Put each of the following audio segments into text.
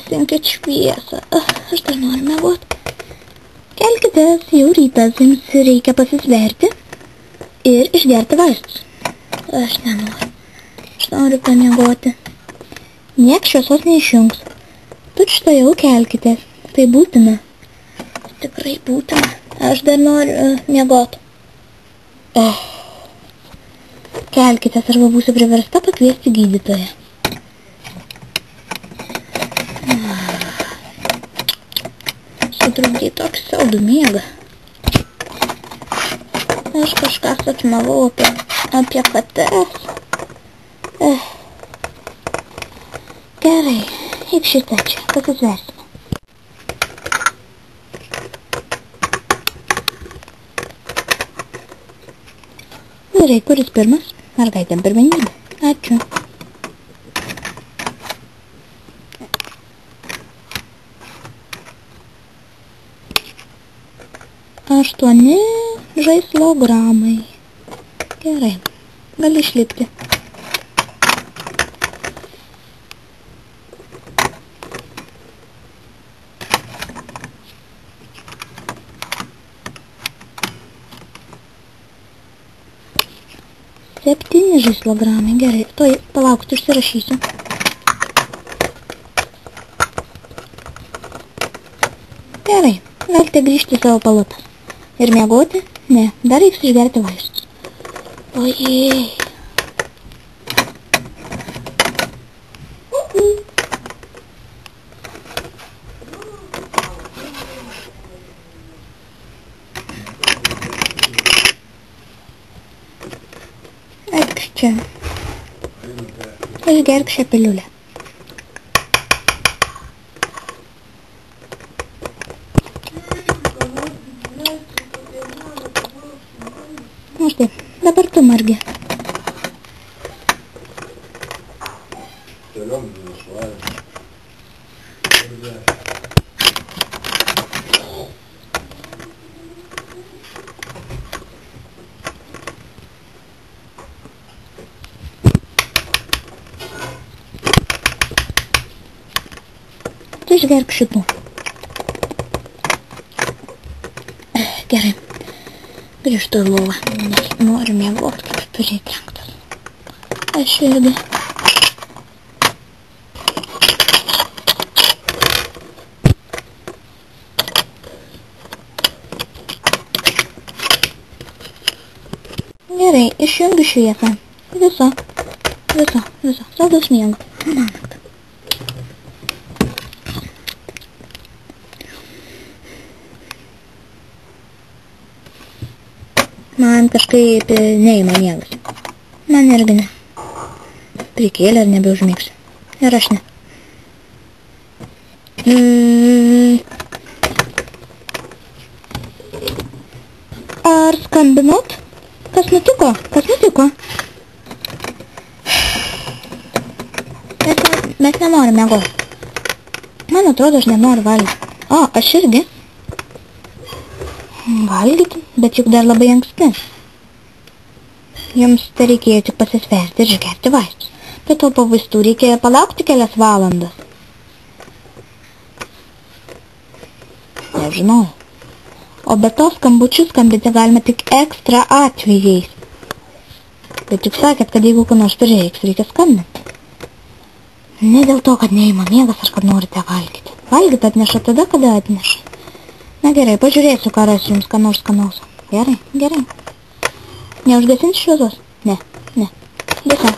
įsijunkit šviesą. Aš dar noriu miegot. Kelkitės, jau rytas, jums reikia pasisverti ir išgerti vaistus. Aš nenoriu. Aš noriu pamiegoti. Nieks šviesos neišjungs. Tučtuojau kelkitės. Tai būtina. Tikrai būtina. Aš dar noriu miegoti. Kelkitės, arba būsiu priversta pakviesti gydytoją. Sutrukdė tokį saldų miegą. Aš kažką sapnavau apie kates. Gerai, eik šitą čia, pasisversime. Gerai, kuris pirmas? Mergaitėm pirmenybė. Ačiū. 8 žaislogramai. Gerai, gali išlipti. Septyni žaislogramai, gerai. Tuoj palaukti, užsirašysiu. Gerai, galite grįžti į savo palotas. Ir miegoti? Ne, dar reiks išgerti vaistus. Ojei. Eik čia. Išgerk šią piliulę. Nu štai, dabar tu margi. Tu išgerk šitų. Gerai. Grįžtu į lovą, nes noriu miegoti, kaip turi trenktas. Aš irgi. Gerai, išjungiu šviesą. Viso. Saldus miego. Man kažkaip neima miegas. Man irgi ne. Prikėlė ir nebeužmėgsiu. Ir aš ne. Ar skambinot? Kas nutiko? Mes nenorim miegoti. Man atrodo, aš nenoriu valgyti. O, aš irgi. Valgyti, bet juk dar labai anksti. Jums tai reikėjo tik pasisverti ir išgerti vaistus. Bet to po vaistų reikėjo palaukti kelias valandas. Nežinau. O be to skambučius skambinti galima tik ekstra atvejais. Bet juk sakėt, kad jeigu ką nors prireiks, reikia skambinti. Ne dėl to, kad neima miegas, ar kad norite valgyti. Valgyti atneša tada, kada atneša. Na gerai, pažiūrėsiu, ką rasiu jums, ką nors skanaus. Gerai. Neužgesinti šviesos? Ne. Visa.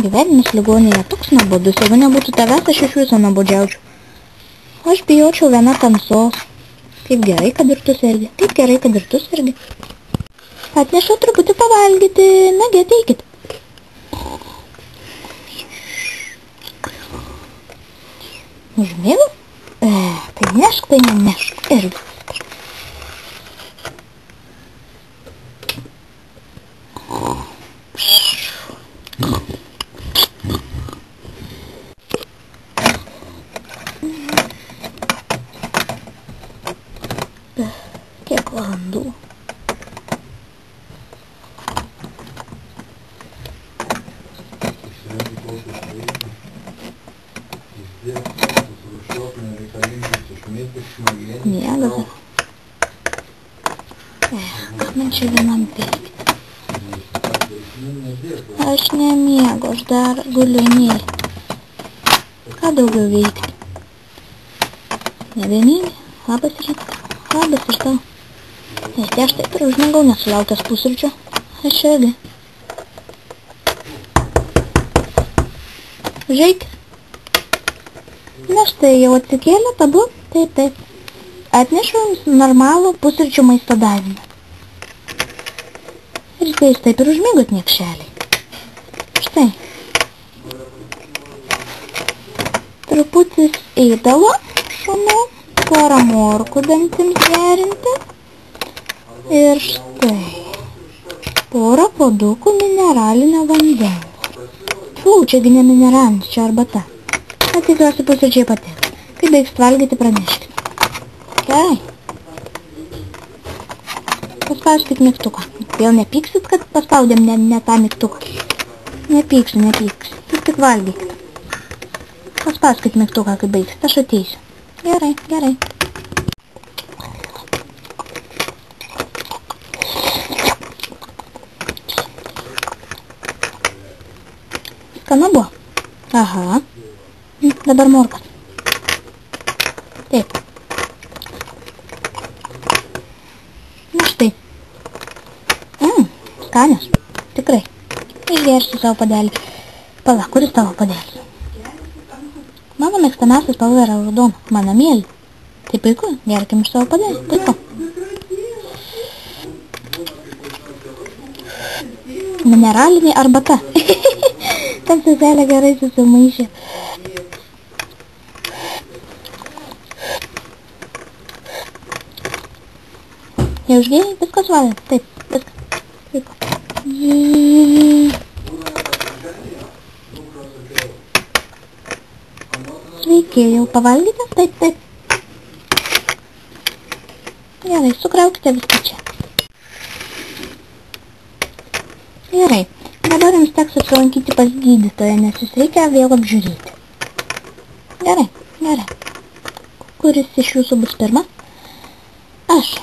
Gyvenimas ligoninėje toks nuobodus, jeigu nebūtų tavęs, aš iš viso nuobodžiaučiau. Aš bijočiau viena tamsos. Kaip gerai, kad ir tu sergi. Atnešu truputį pavalgyti, nagi ateikit. Užmėgau? Tai nešk, tai nenešk. Ir viskas. Kiek valandų? Miegas. Ką man čia vienam veikti? Aš nemiegu, aš dar guliu nei. Ką daugiau veikti? Nevieningai. Labas rytas. Labas ir tau. Tai aš taip ir užmigau nesulaukęs pusryčio. Aš irgi. Užeik. Na štai jau atsikėlė, tabu. Taip. Atnešiu jums normalų pusryčių maisto davinį. Ir tai jūs taip ir užmigot niekšeliai. Štai. Truputis ėdalo šunų, porą morkų dantims gerinti. Ir štai. Porą puodukų mineralinio vandens. Čiagi ne mineralinis, čia arbata. Tikiuosi pusryčiai patiks. Kai baigsit valgyti, praneškite. Gerai. Paspauskit mygtuką. Vėl nepyksit, kad paspaudėm ne tą mygtuką. Nepyksiu. Jūs tik valgykit. Paspauskit mygtuką, kai baigsit. Aš ateisiu. Gerai. Skanu buvo? Aha. Dabar morkas. Taip. Na štai. Skanios. Tikrai. Išgersiu savo padelį. Pala, kuris tavo padelis? Mano mėgstamiausias spalva yra raudona. Mano mėly. Tai puiku. Gerkim iš savo padelį. Puiku. Mineralinė arbata. Tam seselė gerai susimaišė. Jau užgėjai? Viskas valė? Taip, viskas. Puiku. Sveiki, jau pavalgyti? Taip. Gerai, sukraukite viską čia. Gerai, dabar jums teks apsilankyti pas gydytoją, nes jūs reikia vėl apžiūrėti. Gerai. Kuris iš jūsų bus pirmas? Aš.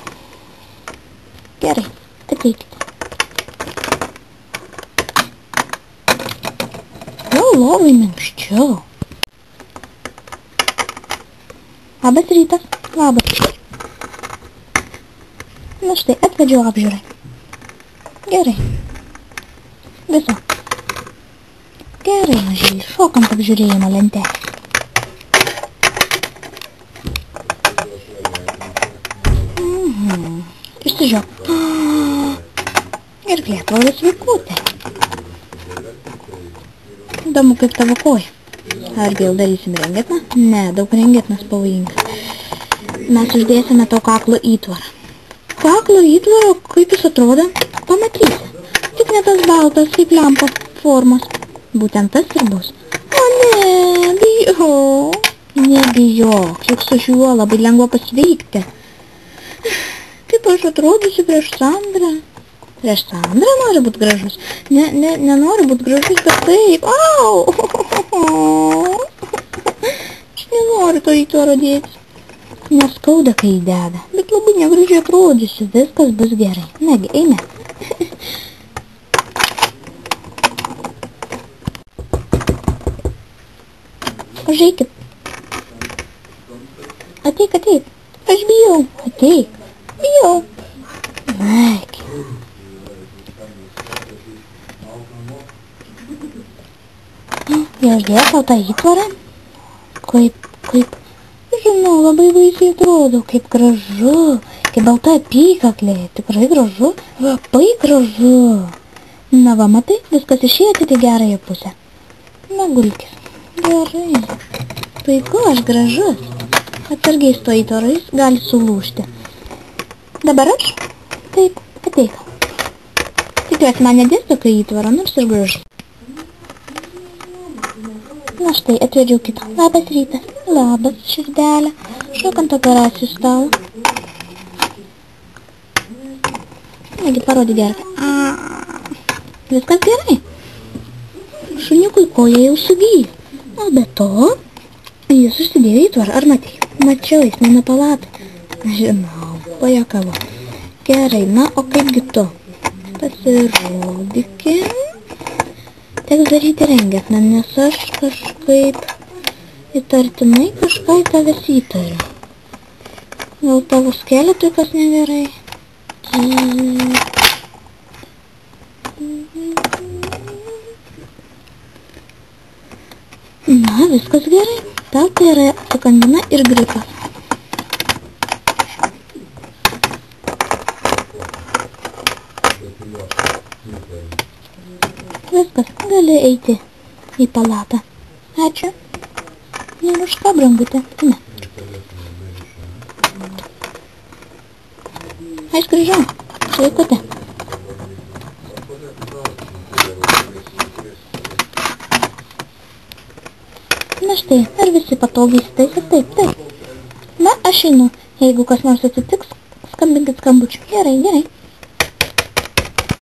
Gerai, ateikite. Jau lovai minkščiau. Labas rytas. Labas. Na štai, atvedžiau apžiūrai. Gerai. Viso. Gerai, mažyli, šokant apžiūrėjimo lentelę. Išsižiok. Ir klėtvalė sveikutė. Įdomu, kaip tavo koja. Ar vėl darysim rengetną? Ne, daug rengetnas pavojingas. Mes uždėsime to kaklo įtvarą. Kaklo įtvarą, kaip jis atrodo? Pamatysi. Tik ne tas baltas, kaip lempa formos. Būtent tas ir bus. O ne, bijau. Nebijok, juk su šiuo labai lengva pasveikti. Kaip aš atrodysiu prieš Sandrą? Prieš Sandrą nori būti gražus? Nenori būti gražus, bet taip. Au! Aš nenoriu to įtvaro dėtis. Neskauda, kai įdeda, bet labai negražiai atrodysiu. Viskas bus gerai. Negi, eime. Užeikit. Ateik. Aš bijau. Ateik. Bijau. Eik. Jau uždėjau tau tą įtvarą? Kaip? Žinau, labai baisiai atrodo, kaip gražu. Kaip balta apykaklė. Tikrai gražu. Labai gražu. Na va, matai, viskas išėjo tik į gerąją pusę. Na, gulkis. Gerai. Puiku, aš gražus. Atsargiai su to įtvaru, jis gali sulūžti. Dabar aš? Taip, ateik. Tikiuosi, man nedės tokio įtvaro, nors ir gražu. Na štai, atvedžiau kitą. Labas rytas. Labas, širdelė. Šokant operacijų stalą. Negi, parodi gerą. Viskas gerai. Šuniukui koja jau sugyja. O be to, jis užsidėjo įtvarą. Ar matei? Mačiau, jis mano palatą. Žinau, pajakavo. Gerai, na, o kaipgi tu? Pasirodykim. Teks daryti rengetną, nes aš kažkaip įtartinai kažką į tavęs įtariu. Gal tavo skeletui kas negerai? Na, viskas gerai. Tau tai yra sukandina ir gripas. Viskas, gali eiti į palatą. Ačiū. Ir už ką, brangutė? Ne. Aš grįžau. Sveikutė. Na štai, ar visi patogiai įsitaisė? Taip. Na, aš einu. Jeigu kas nors atsitiks, skambinkit skambučiu. Gerai.